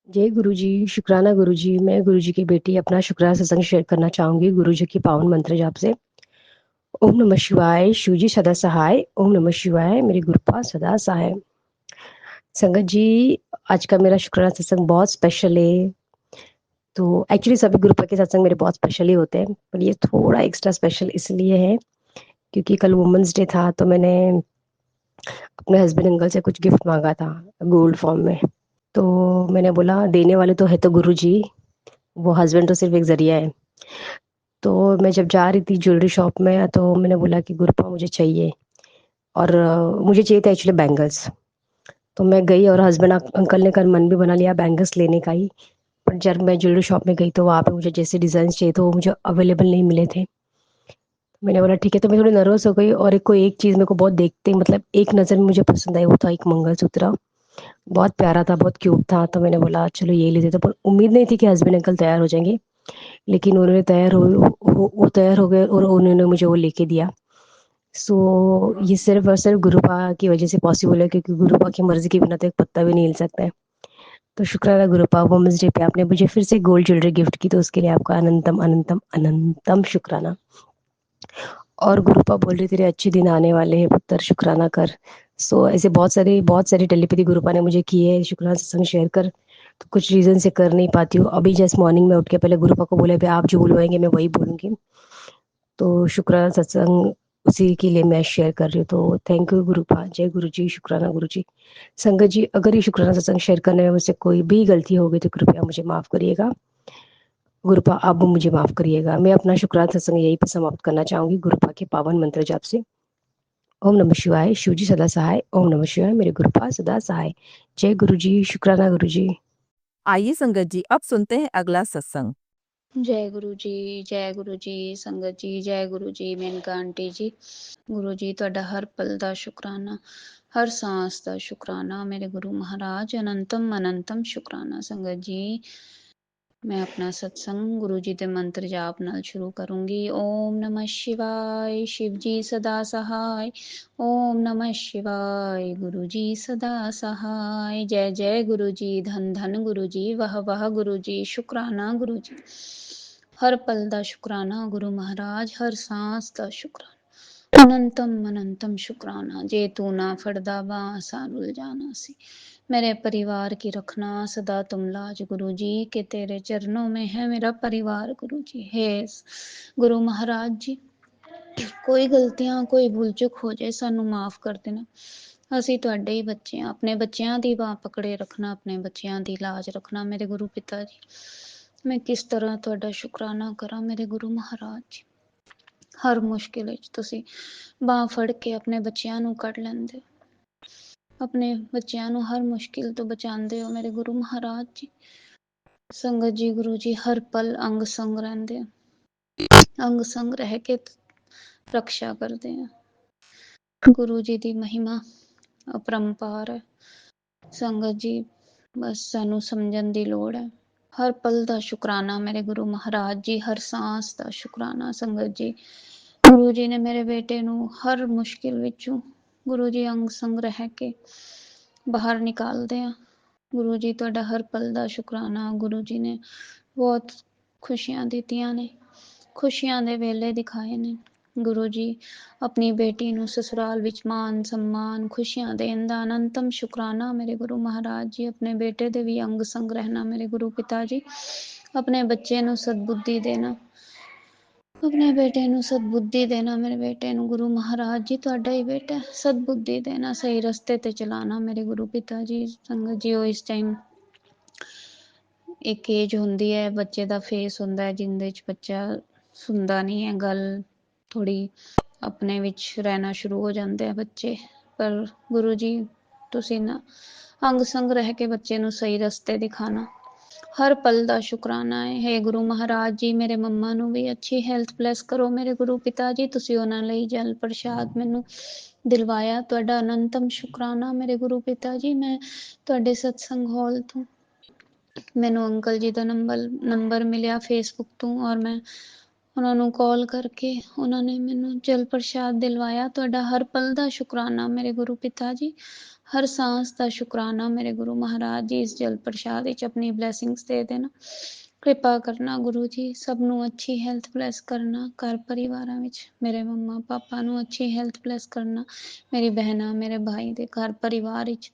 जय गुरु जी। शुक्राना गुरु जी। मैं गुरु जी की बेटी अपना शुक्राना सत्संग शेयर करना चाहूंगी गुरु जी की पावन मंत्र जाप से। ओम नमः शिवाय। शिव जी सदा सहाय। ओम नमः शिवाय। मेरे गुरुपा सदा सहाय। संगत जी, आज का मेरा शुक्राना सत्संग बहुत स्पेशल है। तो एक्चुअली सभी गुरुपा के सत्संग मेरे बहुत स्पेशल ही होते हैं, पर ये थोड़ा एक्स्ट्रा स्पेशल इसलिए है क्योंकि कल वुमेन्स डे था, तो मैंने अपने हस्बैंड अंकल से कुछ गिफ्ट मांगा था गोल्ड फॉर्म में। तो मैंने बोला देने वाले तो है तो गुरु जी, वो हस्बैंड तो सिर्फ एक जरिया है। तो मैं जब जा रही थी ज्वेलरी शॉप में, तो मैंने बोला कि गुरुपा मुझे चाहिए, और मुझे चाहिए था एक्चुअली बैंगल्स। तो मैं गई और हस्बैंड अंकल ने कर मन भी बना लिया बैंगल्स लेने का ही। पर जब मैं ज्वेलरी शॉप में गई तो वहाँ पे मुझे जैसे डिजाइन चाहिए थे वो मुझे अवेलेबल नहीं मिले थे। मैंने बोला ठीक है, तो मैं थोड़ी नर्वस हो गई, और एक चीज मेरे को बहुत देखते मतलब एक नजर में मुझे पसंद आई, वो था एक मंगलसूत्र। बहुत प्यारा था, बहुत क्यूट था, तो मैंने बोला चलो ये लेते। तो पर उम्मीद नहीं थी कि हस्बैंड अंकल तैयार हो जाएंगे, लेकिन उन्होंने वो तैयार हो गए और उन्होंने मुझे वो लेके दिया। ये सिर्फ और सिर्फ गुरुपा की वजह से पॉसिबल है, क्योंकि गुरुपा की मर्जी के बिना तो एक पत्ता भी नहीं हिल सकता है। तो शुक्राना गुरुपा, वुमेन्स डे पे आपने मुझे फिर से गोल्ड ज्वेलरी गिफ्ट की, तो उसके लिए आपका अनंतम अनंतम अनंतम शुक्राना। और गुरुपा बोल रही तेरे अच्छे दिन आने वाले हैं पुत्र, शुक्राना कर। ऐसे बहुत सारी टेलीपैथी गुरुपा ने मुझे की है, शुक्राना सत्संग शेयर कर। तो कुछ रीजन से कर नहीं पाती हूँ। अभी जस्ट मॉर्निंग में उठ के पहले गुरुपा को बोले भाई आप जो बुलवाएंगे मैं वही बोलूंगी। तो शुक्राना सत्संग उसी के लिए मैं शेयर कर रही हूँ। तो थैंक यू गुरुपा। जय गुरु जी। शुक्राना गुरु जी। संगत जी, अगर ये शुक्राना सत्संग शेयर करने में मुझसे कोई भी गलती हो गई तो कृपया मुझे माफ करिएगा। गुरुपा आप मुझे माफ करिएगा। मैं अपना शुक्राना सत्संग यहीं पे समाप्त करना चाहूंगी गुरुपा के पावन मंत्र जाप से। ओम नमः शिवाय। शिव जी सदा सहाय। ओम नमः शिवाय। मेरे गुरुपा सदा सहाय। जय गुरु जी। शुक्राना गुरु जी। आइए संगत जी, अब सुनते हैं अगला सत्संग। जय गुरु जी। जय गुरु जी। संगत जी जय गुरु जी। मेनका आंटी जी, गुरु जी ਤੁਹਾਡਾ हर पल ਦਾ शुक्राना, हर सांस ਦਾ शुक्राना। मेरे गुरु महाराज अनंतम अनंतम शुक्राना। संगत जी, मैं अपना सत्संग गुरु जी के मंत्र जाप नाल शुरू करूंगी। ओम नमः शिवाय। शिव जी सदा सहाय। ओम नमः शिवाय। गुरु जी सदा सहाय। जय जय गुरु जी। धन धन गुरु जी। वाह वाह गुरु जी। शुक्राना गुरु जी, हर पल दा शुक्राना गुरु महाराज, हर सांस दा शुक्राना। अनंतम अनंतम शुक्राना। जे तू ना फड़दा बां असां रुल जाना सी। मेरे परिवार की रखना सदा तुम लाज गुरु जी, के तेरे चरणों में है मेरा परिवार गुरु जी। हे गुरु महाराज जी, ਕੋਈ ਗਲਤੀਆਂ ਕੋਈ ਭੁੱਲ ਚੁੱਕ ਹੋ ਜਾਏ ਸਾਨੂੰ ਮਾਫ ਕਰ ਦੇਣਾ। ਅਸੀਂ ਤੁਹਾਡੇ ਹੀ ਬੱਚੇ ਹਾਂ। ਆਪਣੇ ਬੱਚਿਆਂ ਦੀ ਬਾਹ ਪਕੜੇ ਰੱਖਣਾ, ਆਪਣੇ ਬੱਚਿਆਂ ਦੀ ਲਾਜ ਰੱਖਣਾ। ਮੇਰੇ ਗੁਰੂ ਪਿਤਾ ਜੀ, ਮੈਂ ਕਿਸ ਤਰ੍ਹਾਂ ਤੁਹਾਡਾ ਸ਼ੁਕਰਾਨਾ ਕਰਾਂ ਮੇਰੇ ਗੁਰੂ ਮਹਾਰਾਜ ਜੀ। ਹਰ ਮੁਸ਼ਕਿਲ ਵਿੱਚ ਤੁਸੀਂ ਬਾਹ ਫੜ ਕੇ ਆਪਣੇ ਬੱਚਿਆਂ ਨੂੰ ਕੱਢ ਲੈਂਦੇ ਹੋ, ਆਪਣੇ ਬੱਚਿਆਂ ਨੂੰ ਹਰ ਮੁਸ਼ਕਿਲ ਤੋਂ ਬਚਾਉਂਦੇ ਹੋ ਮੇਰੇ ਗੁਰੂ ਮਹਾਰਾਜ ਜੀ। ਸੰਗਤ ਜੀ, ਗੁਰੂ ਜੀ ਹਰ ਪਲ ਅੰਗ ਸੰਗ ਰਹਿੰਦੇ ਆ, ਅੰਗ ਸੰਗ ਰਹਿ ਕੇ रक्षा करते हैं। गुरु जी की महिमा अपरंपार है। संगत जी, बस सानू समझण दी लोड़ है। हर पल दा शुकराना मेरे गुरु महाराज जी, हर सांस दा शुकराना। संगत जी, गुरु जी ने मेरे बेटे नू हर मुश्किल विचों गुरु जी अंग संग रह के बाहर निकालदे आ। गुरु जी तुहाडा हर पल दा शुकराना। गुरु जी ने बहुत खुशियां दित्तियां ने, खुशियां दे वेले दिखाए ने। गुरु जी अपनी बेटी नू ससुराल विच मान सम्मान खुशियां देन दा अनंतम शुकराना मेरे गुरु महाराज जी। अपने बेटे दे भी अंग संग रहना मेरे गुरु पिता जी। अपने बच्चे नू सद्बुद्धि देना, अपने बेटे नू सद्बुद्धि देना। मेरे बेटे नू गुरु महाराज जी, तुहाडा ही बेटा, सद्बुद्धि देना, सही रस्ते ते चलाना मेरे गुरु पिता जी। संगत जी, इस टाइम एक एज हुंदी है, बच्चे दा फेस हुंदा है जिंदे च बच्चा सुनदा नहीं है गल, थोड़ी अपने विच रहना शुरू हो जाते हैं बच्चे। पर गुरु जी तुसी ना अंग संग रह के बच्चे नू सही रस्ते दिखाना। हर पल दा शुकराना है। हे गुरु महाराज जी, मेरे मम्मा नू भी अच्छी हेल्थ ब्लेस करो मेरे गुरु पिता जी। तुसी उन्हां लई जल प्रसाद मैनू दिलवाया, तुहाडा अनंतम शुकराना मेरे गुरु पिता जी। मैं तुहाडे सत्संग हॉल तो मैनू अंकल जी का नंबर मिलिया फेसबुक तो, और मैं ਉਹਨਾਂ ਨੂੰ ਕਾਲ ਕਰਕੇ ਉਹਨਾਂ ਨੇ ਮੈਨੂੰ ਜਲ ਪ੍ਰਸ਼ਾਦ ਦਿਲਵਾਇਆ। ਤੁਹਾਡਾ ਹਰ ਪਲ ਦਾ ਸ਼ੁਕਰਾਨਾ ਮੇਰੇ ਗੁਰੂ ਪਿਤਾ ਜੀ, ਹਰ ਸਾਂਸ ਦਾ ਸ਼ੁਕਰਾਨਾ ਮੇਰੇ ਗੁਰੂ ਮਹਾਰਾਜ ਜੀ। ਇਸ ਜਲ ਪ੍ਰਸ਼ਾਦ ਵਿੱਚ ਆਪਣੀ ਬਲੈਸਿੰਗਸ ਦੇ ਦੇਣਾ, ਕਿਰਪਾ ਕਰਨਾ ਗੁਰੂ ਜੀ। ਸਭ ਨੂੰ ਅੱਛੀ ਹੈਲਥ ਬਲੈਸ ਕਰਨਾ, ਘਰ ਪਰਿਵਾਰਾਂ ਵਿੱਚ ਮੇਰੇ ਮੰਮਾ ਪਾਪਾ ਨੂੰ ਅੱਛੀ ਹੈਲਥ ਬਲੈਸ ਕਰਨਾ, ਮੇਰੀ ਬਹਿਨਾਂ ਮੇਰੇ ਭਾਈ ਦੇ ਘਰ ਪਰਿਵਾਰ ਵਿੱਚ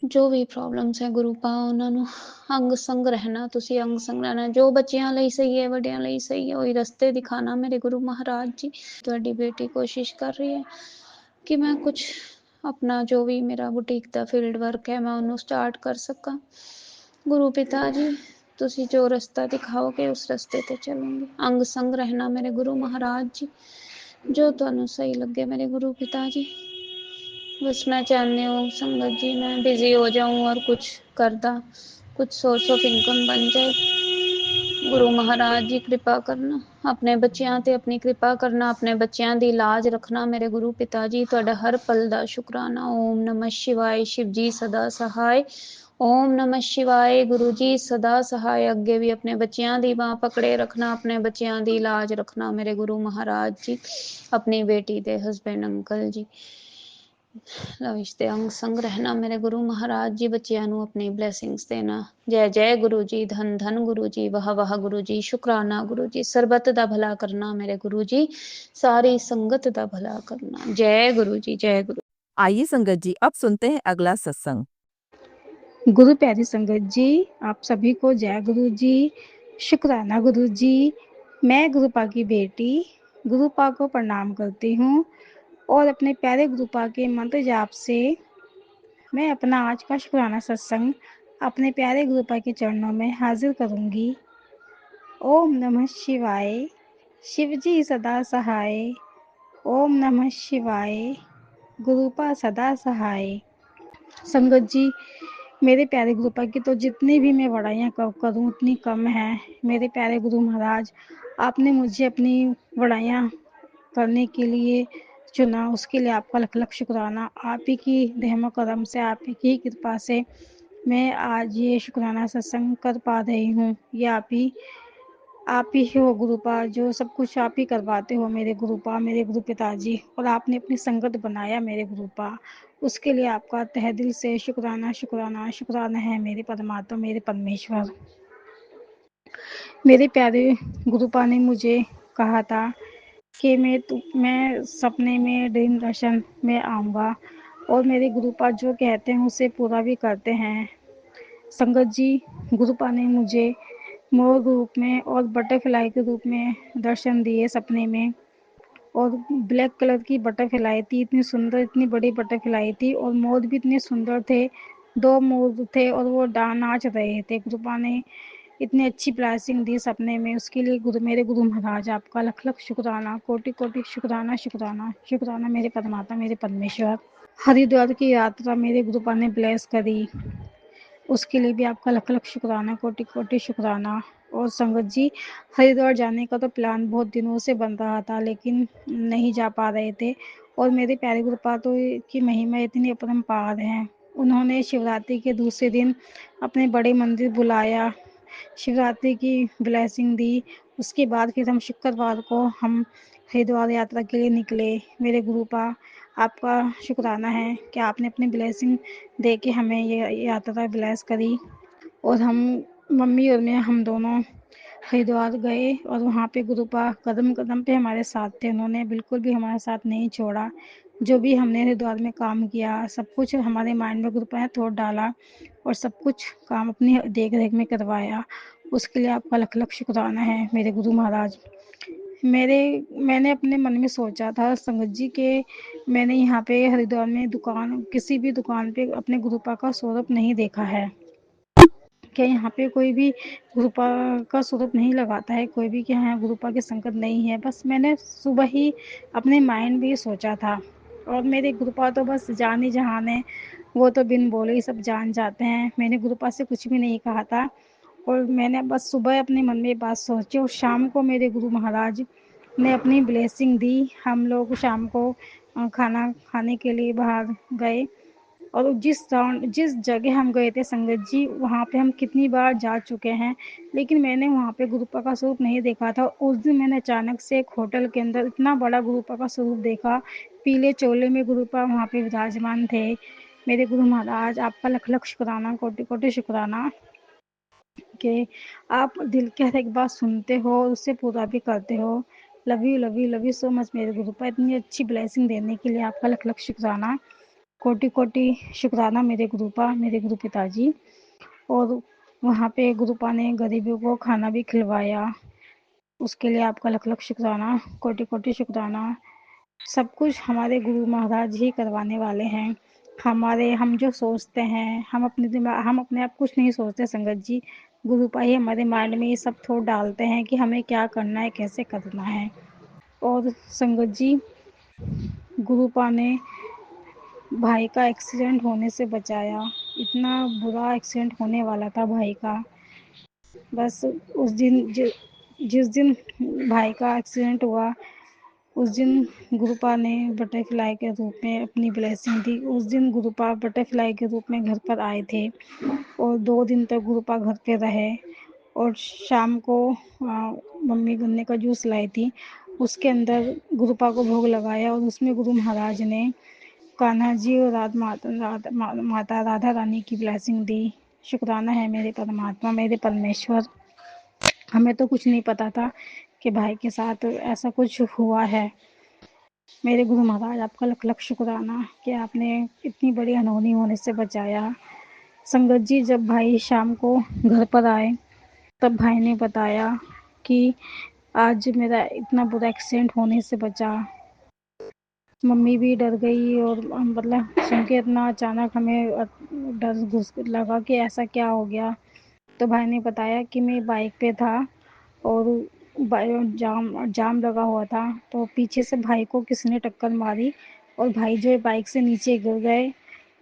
ਜੋ ਵੀ ਪ੍ਰੋਬਲਮਸ ਹੈ ਗੁਰੂ ਪਾ ਉਹਨਾਂ ਨੂੰ ਅੰਗ ਸੰਗ ਰਹਿਣਾ। ਤੁਸੀਂ ਅੰਗ ਸੰਗ ਰਹਿਣਾ, ਜੋ ਬੱਚਿਆਂ ਲਈ ਸਹੀ ਹੈ, ਵੱਡਿਆਂ ਲਈ ਸਹੀ ਹੈ, ਉਹੀ ਰਸਤੇ ਦਿਖਾਣਾ ਮੇਰੇ ਗੁਰੂ ਮਹਾਰਾਜ ਜੀ। ਤੁਹਾਡੀ ਬੇਟੀ ਕੋਸ਼ਿਸ਼ ਕਰ ਰਹੀ ਹੈ ਕਿ ਮੈਂ ਕੁਛ ਆਪਣਾ ਜੋ ਵੀ ਮੇਰਾ ਬੁਟੀਕ ਦਾ ਫੀਲਡ ਵਰਕ ਹੈ ਮੈਂ ਉਹਨੂੰ ਸਟਾਰਟ ਕਰ ਸਕਾਂ। ਗੁਰੂ ਪਿਤਾ ਜੀ ਤੁਸੀਂ ਜੋ ਰਸਤਾ ਦਿਖਾਓਗੇ ਉਸ ਰਸਤੇ ਤੇ ਚੱਲੂੰਗੀ। ਅੰਗ ਸੰਗ ਰਹਿਣਾ ਮੇਰੇ ਗੁਰੂ ਮਹਾਰਾਜ ਜੀ, ਜੋ ਤੁਹਾਨੂੰ ਸਹੀ ਲੱਗੇ ਮੇਰੇ ਗੁਰੂ पिता जी। बस मैं चाहती हूँ संगत जी मैं बिजी हो जाऊँ और कुछ करदा, कुछ सोर्स ऑफ इनकम बन जाए। गुरु महाराज जी कृपा करना, अपने बच्चों ते अपनी कृपा करना, अपने बच्चों की लाज रखना मेरे गुरु पिता जी। तुहाडा हर पल दा शुकराना। ओम नमः शिवाय। शिव जी सदा सहाय। ओम नमः शिवाय। गुरु जी सदा सहाय। अगे भी अपने बच्चों की बांह पकड़े रखना, अपने बच्चों की लाज रखना मेरे गुरु महाराज जी। अपनी बेटी दे हसबैंड अंकल जी लविश दे अंग संग रहना मेरे गुरु महाराज जी। बच्चों नूं अपनी ब्लैसिंग्स देना। जय जय गुरु जी, धन धन गुरु जी, वाह वाह गुरु जी, शुकराना गुरु जी। सरबत दा भला करना मेरे गुरु जी, सारी संगत दा भला करना। जय गुरु जी, जय गुरु। आइए संगत जी अब सुनते हैं अगला सत्संग। गुरु प्यारी संगत जी, आप सभी को जय गुरु जी, शुक्राना गुरु जी। मैं गुरुपा की बेटी गुरुपा को प्रणाम करती हूँ और अपने प्यारे गुरुपा के मंत्र जाप से मैं अपना आज का शुक्राना सत्संग अपने प्यारे गुरुपा के चरणों में हाजिर करूँगी। ओम नमः शिवाय। शिव जी सदा सहाय। ओम नमः शिवाय। गुरुपा सदा सहाय। संगत जी, मेरे प्यारे गुरुपा की तो जितनी भी मैं बड़ाइयाँ करूँ उतनी कम है। मेरे प्यारे गुरु महाराज, आपने मुझे अपनी बड़ाइयाँ करने के लिए चुना, उसके लिए आपका लख लख शुक्राना। आप ही की रहमत करम से, आप ही की कृपा से मैं आज ये शुक्राना सत्संग कर पा रही हूँ। ये आप ही हो गुरुपा, जो सब कुछ आप ही करवाते हो मेरे गुरुपा, मेरे गुरु पिताजी। और आपने अपनी संगत बनाया मेरे गुरुपा, उसके लिए आपका तहे दिल से शुक्राना शुक्राना शुक्राना है मेरे परमात्मा, मेरे परमेश्वर। मेरे प्यारे गुरुपा ने मुझे कहा था कि मैं सपने में ड्रीम दर्शन में आऊँगा, और मेरे गुरुपा जो कहते हैं उसे पूरा भी करते हैं। संगत जी, गुरुपा ने मुझे मोर रूप में और बटरफ्लाई के रूप में दर्शन दिए सपने में, और ब्लैक कलर की बटरफ्लाई थी, इतनी सुंदर, इतनी बड़ी बटरफ्लाई थी, और मोर भी इतने सुंदर थे। 2 मोर थे और वो नाच रहे थे। गुरुपा ने इतनी अच्छी ब्लेसिंग दी सपने में, उसके लिए मेरे गुरु महाराज आपका लख लख शुक्राना, कोटि कोटि शुक्राना शुक्राना शुक्राना मेरे परमात्मा, मेरे परमेश्वर। हरिद्वार की यात्रा मेरे गुरुपा ने ब्लेस करी, उसके लिए भी आपका लख लख शुक्राना, कोटि कोटि शुक्राना। और संगत जी, हरिद्वार जाने का तो प्लान बहुत दिनों से बन रहा था, लेकिन नहीं जा पा रहे थे। और मेरे प्यारे गुरुपा तो की महिमा इतनी अपरंपार है। उन्होंने शिवरात्रि के दूसरे दिन अपने बड़े मंदिर बुलाया, शिवरात्रि की ब्लेसिंग दी। उसके बाद फिर हम शुक्रवार को हम हरिद्वार यात्रा के लिए निकले। मेरे गुरुपा, आपका शुक्राना है कि आपने अपनी ब्लेसिंग दे के हमें ये यात्रा ब्लेस करी। और हम मम्मी और मैं, हम दोनों हरिद्वार गए, और वहाँ पे गुरुपा कदम कदम पे हमारे साथ थे। उन्होंने बिल्कुल भी हमारा साथ नहीं छोड़ा। जो भी हमने हरिद्वार में काम किया, सब कुछ हमारे माइंड में गुरुपा ने थोड़ा डाला, और सब कुछ काम अपनी देख रेख में करवाया। उसके लिए आपका लख लख शुक्राना है मेरे गुरु महाराज। मैंने अपने मन में सोचा था संगत जी के मैंने यहाँ पे हरिद्वार में किसी भी दुकान पे अपने गुरुपा का स्वरूप नहीं देखा है। क्या यहाँ पे कोई भी गुरुपा का स्वरूप नहीं लगाता है, कोई भी कि हाँ गुरुपा की संगत नहीं है? बस मैंने सुबह ही अपने माइंड में सोचा था। और मेरे गुरुपा तो बस जान ही जहान है, वो तो बिन बोले ही सब जान जाते हैं। मैंने गुरुपा से कुछ भी नहीं कहा था, और मैंने बस सुबह अपने मन में बात सोची, और शाम को मेरे गुरु महाराज ने अपनी ब्लेसिंग दी। हम लोग शाम को खाना खाने के लिए बाहर गए, और जिस जगह हम गए थे संगत जी, वहाँ पे हम कितनी बार जा चुके हैं, लेकिन मैंने वहाँ पे गुरुपा का स्वरूप नहीं देखा था। उस दिन मैंने अचानक से एक होटल के अंदर इतना बड़ा गुरुपा का स्वरूप देखा। पीले चोले में गुरुपा वहाँ पे विराजमान थे। मेरे गुरु महाराज, आपका लख लख शुक्राना, कोटि कोटि शुक्राना कि आप दिल के हर एक बात सुनते हो और उससे पूरा भी करते हो। लव यू सो मच मेरे गुरुपा, इतनी अच्छी ब्लेसिंग देने के लिए आपका लख लख शुक्राना, कोटि कोटि शुक्राना मेरे गुरुपा, मेरे गुरु पिताजी। और वहाँ पे गुरुपा ने गरीबों को खाना भी खिलवाया, उसके लिए आपका लख लख शुक्राना, कोटि कोटि शुक्राना। सब कुछ हमारे गुरु महाराज ही करवाने वाले हैं। हम जो सोचते हैं, हम अपने आप कुछ नहीं सोचते संगत जी। गुरुपा ही हमारे माइंड में ये सब थॉट डालते हैं कि हमें क्या करना है, कैसे करना है। और संगत जी, गुरुपा ने भाई का एक्सीडेंट होने से बचाया। इतना बुरा एक्सीडेंट होने वाला था भाई का। बस उस दिन जिस दिन भाई का एक्सीडेंट हुआ, उस दिन गुरुपा ने बटरफ्लाई के रूप में अपनी ब्लेसिंग दी। उस दिन गुरुपा बटरफ्लाई के रूप में घर पर आए थे और 2 दिन तक गुरुपा घर पे रहे। और शाम को मम्मी गन्ने का जूस लाई थी, उसके अंदर गुरुपा को भोग लगाया और उसमें गुरु महाराज ने कान्हा जी और माता राधा रानी की ब्लेसिंग दी। शुक्राना है मेरे परमात्मा, मेरे परमेश्वर। हमें तो कुछ नहीं पता था कि भाई के साथ ऐसा कुछ हुआ है। मेरे गुरु महाराज, आपका लख लख शुक्राना कि आपने इतनी बड़ी अनहोनी होने से बचाया। संगत जी, जब भाई शाम को घर पर आए, तब भाई ने बताया कि आज मेरा इतना बुरा एक्सीडेंट होने से बचा। मम्मी भी डर गई और मतलब सुन के इतना अचानक हमें डर घुस लगा कि ऐसा क्या हो गया। तो भाई ने बताया कि मैं बाइक पे था और जाम लगा हुआ था, तो पीछे से भाई को किसी ने टक्कर मारी और भाई जो है बाइक से नीचे गिर गए।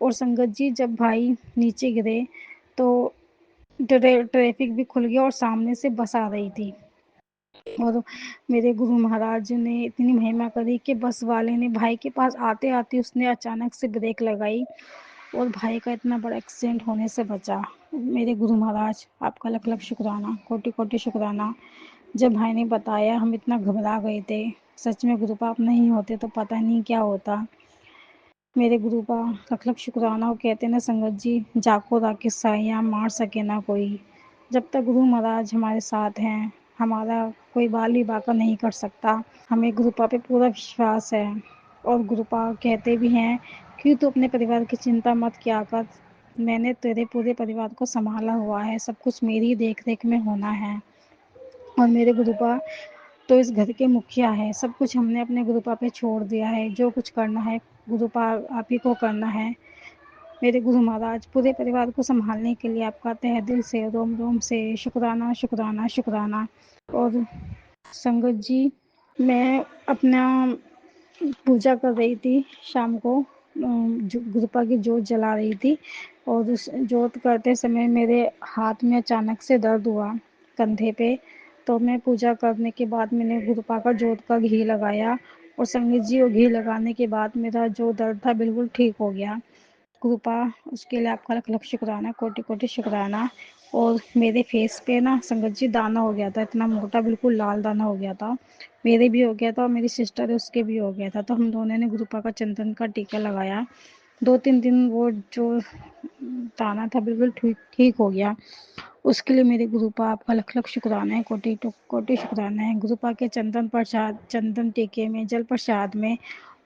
और संगत जी, जब भाई नीचे गिरे तो ट्रैफिक भी खुल गया और सामने से बस आ रही थी। और मेरे गुरु महाराज ने इतनी महिमा करी कि बस वाले ने भाई के पास आते आते उसने अचानक से ब्रेक लगाई और भाई का इतना बड़ा एक्सीडेंट होने से बचा। मेरे गुरु महाराज, आपका लख लख शुक्राना, कोटि कोटि शुक्राना। जब भाई ने बताया, हम इतना घबरा गए थे। सच में गुरुपा आप नहीं होते तो पता नहीं क्या होता। मेरे गुरुपा, लख लख शुक्राना। वो कहते ना संगत जी, जाको राके साइयाँ, मार सके ना कोई। जब तक गुरु महाराज हमारे साथ हैं, हमारा कोई बाल भी बाका नहीं कर सकता। हमें गुरुपा पे पूरा विश्वास है। और गुरुपा कहते भी हैं कि तू अपने परिवार की चिंता मत किया कर, मैंने तेरे पूरे परिवार को संभाला हुआ है, सब कुछ मेरी देख रेख में होना है। और मेरे गुरुपा तो इस घर के मुखिया है। सब कुछ हमने अपने गुरुपा पे छोड़ दिया है। जो कुछ करना है गुरुपा आप ही को करना है। मेरे गुरु महाराज, पूरे परिवार को संभालने के लिए आपका तहे दिल से, रोम रोम से शुक्राना शुक्राना शुक्राना। और संगत जी, मैं अपना पूजा कर रही थी शाम को, गुरुपा की जोत जला रही थी और उस जोत करते समय मेरे हाथ में अचानक से दर्द हुआ, कंधे पे। तो मैं पूजा करने के बाद मैंने गुरुपा का जोत का घी लगाया और संगत जी, वो घी लगाने के बाद मेरा जो दर्द था बिल्कुल ठीक हो गया। कृपा, उसके लिए आपका लख लख शुक्राना, कोटि कोटि शुक्राना। और मेरे फेस पे ना संगत जी दाना हो गया था, इतना मोटा, बिल्कुल लाल दाना हो गया था। मेरे भी हो गया था और मेरी सिस्टर है उसके भी हो गया था। तो हम दोनों ने गुरुपा का चंदन का टीका लगाया। 2-3 दिन वो जो दाना था बिल्कुल ठीक ठीक हो गया। उसके लिए मेरे गुरुपा, आपका लख लख शुक्राना है, कोटि कोटि शुक्राना है। गुरुपा के चंदन प्रसाद, चंदन टीके में, जल प्रसाद में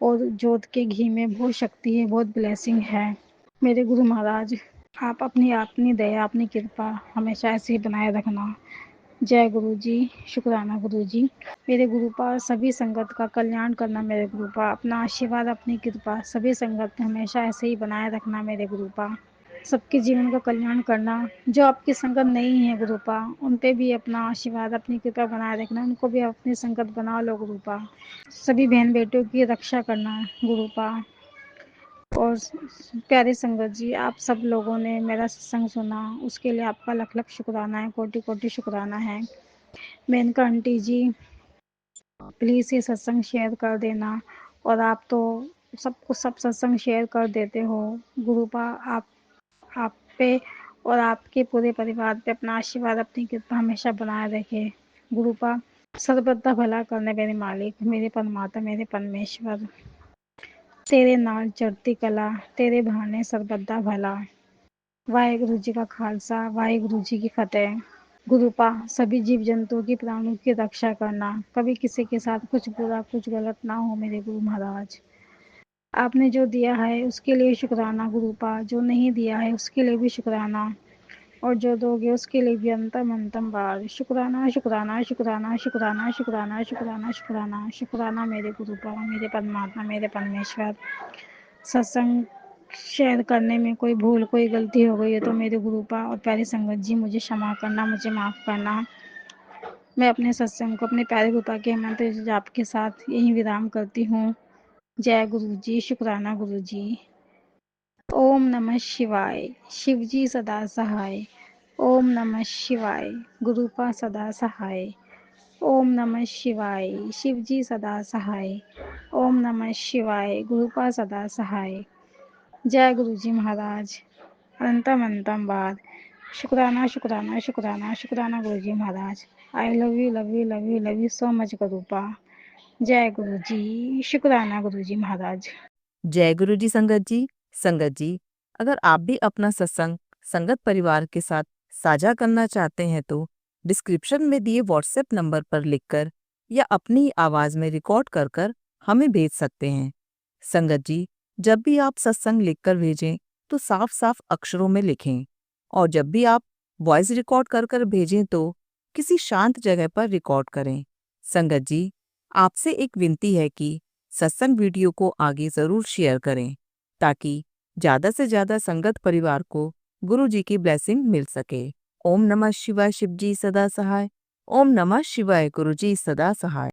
और जोत के घी में बहुत शक्ति है, बहुत ब्लेसिंग है। मेरे गुरु महाराज, आप अपनी दया, अपनी कृपा हमेशा ऐसे ही बनाए रखना। जय गुरु जी, शुक्राना गुरु जी। मेरे गुरुपा, सभी संगत का कल्याण करना मेरे गुरुपा, अपना आशीर्वाद, अपनी कृपा सभी संगत में हमेशा ऐसे ही बनाए रखना मेरे गुरुपा। सबके जीवन का कल्याण करना। जो आपकी संगत नहीं है गुरुपा, उन पे भी अपना आशीर्वाद, अपनी कृपा बनाए रखना, उनको भी अपनी संगत बना लो गुरुपा। सभी बहन बेटियों की रक्षा करना गुरुपा। और प्यारे संगत जी, आप सब लोगों ने मेरा सत्संग सुना, उसके लिए आपका लख लख शुक्राना है, कोटि कोटि शुक्राना है। मेनका आंटी जी, प्लीज़ ये सत्संग शेयर कर देना। और आप तो सबको सब सत्संग शेयर कर देते हो। गुरुपा आप पे और आपके पूरे परिवार पे अपना आशीर्वाद, अपनी कृपा हमेशा बनाए रखे। गुरुपा सर्वदा भला करने मेरे मालिक, मेरे परमात्मा, मेरे परमेश्वर, तेरे नाल चढ़ती कला, तेरे बहाने सर्वदा भला। वाहेगुरु जी का खालसा, वाहेगुरु जी की फतेह। गुरुपा सभी जीव जंतुओं की प्राणों की रक्षा करना, कभी किसी के साथ कुछ बुरा कुछ गलत ना हो मेरे गुरु महाराज। आपने जो दिया है उसके लिए शुक्राना गुरुपा, जो नहीं दिया है उसके लिए भी शुक्राना, और जो दोगे उसके लिए भी अंतम अंतम बार शुक्राना शुक्राना शुक्राना शुक्राना शुक्राना शुक्राना शुक्राना शुक्राना मेरे गुरुपा, मेरे परमात्मा, मेरे परमेश्वर। सत्संग शेयर करने में कोई भूल कोई गलती हो गई है तो मेरे गुरुपा और प्यारी संगत जी मुझे क्षमा करना, मुझे माफ़ करना। मैं अपने सत्संग को अपने प्यारे गुरुपा के मंत्र जाप के साथ यही विराम करती हूँ। जय गुरु जी, शुक्राना गुरु जी। ओम नमः शिवाय, शिव जी सदा सहाय। ओम नमः शिवाय, गुरुपा सदा सहाय। ओम नमः शिवाय, शिव जी सदा सहाय। ओम नमः शिवाय, गुरुपा सदा सहाय। जय गुरु जी महाराज। अनंतम अनंतम बार शुक्राना शुक्राना शुक्राना शुक्राना Guru ji Maharaj. I love you love you love you love you so much गुरुपा। जय गुरु जी, शुक्राना गुरु जी महाराज। जय गुरु जी संगत जी। संगत जी, अगर आप भी अपना सत्संग संगत परिवार के साथ साझा करना चाहते हैं तो डिस्क्रिप्शन में दिए व्हाट्सएप नंबर पर लिखकर या अपनी आवाज में रिकॉर्ड कर कर हमें भेज सकते हैं। संगत जी, जब भी आप सत्संग लिखकर भेजें तो साफ साफ अक्षरों में लिखें, और जब भी आप वॉइस रिकॉर्ड कर कर भेजें तो किसी शांत जगह पर रिकॉर्ड करें। संगत जी, आपसे एक विनती है कि सत्संग वीडियो को आगे जरूर शेयर करें ताकि ज्यादा से ज्यादा संगत परिवार को गुरु जी की ब्लेसिंग मिल सके। ओम नमः शिवाय, शिव जी सदा सहाय। ओम नमः शिवाय, गुरु जी सदा सहाय।